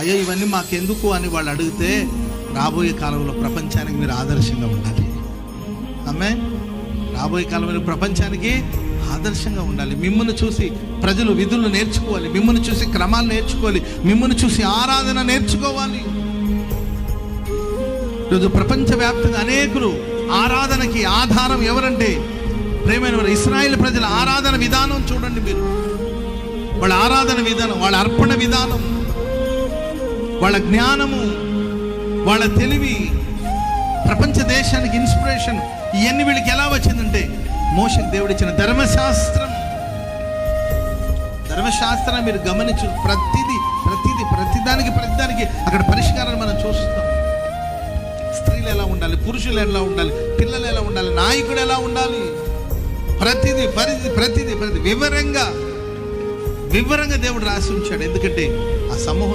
అయ్యో ఇవన్నీ మాకెందుకు అని వాళ్ళు అడిగితే, రాబోయే కాలంలో ప్రపంచానికి మీరు ఆదర్శంగా ఉండాలి. ఆమేన్. రాబోయే కాలంలో ప్రపంచానికి ఆదర్శంగా ఉండాలి. మిమ్మల్ని చూసి ప్రజలు విధులు నేర్చుకోవాలి, మిమ్మల్ని చూసి క్రమాలు నేర్చుకోవాలి, మిమ్మల్ని చూసి ఆరాధన నేర్చుకోవాలి. ఈరోజు ప్రపంచవ్యాప్తంగా అనేకులు ఆరాధనకి ఆధారం ఎవరంటే ప్రేమైన వారు. ఇశ్రాయేలు ప్రజల ఆరాధన విధానం చూడండి మీరు. వాళ్ళ ఆరాధన విధానం, వాళ్ళ అర్పణ విధానం, వాళ్ళ జ్ఞానము, వాళ్ళ తెలివి, ప్రపంచ దేశానికి ఇన్స్పిరేషన్, ఇవన్నీ వీళ్ళకి ఎలా వచ్చిందంటే మోషేకి దేవుడిచ్చిన ధర్మశాస్త్రం మీరు గమనించు. ప్రతిదానికి అక్కడ పరిష్కారాన్ని మనం చూస్తాం. స్త్రీలు ఎలా ఉండాలి, పురుషులు ఎలా ఉండాలి, పిల్లలు ఎలా ఉండాలి, నాయకుడు ఎలా ఉండాలి, ప్రతిదీ వివరంగా దేవుడు రాసి ఉంచాడు. ఎందుకంటే ఆ సమూహం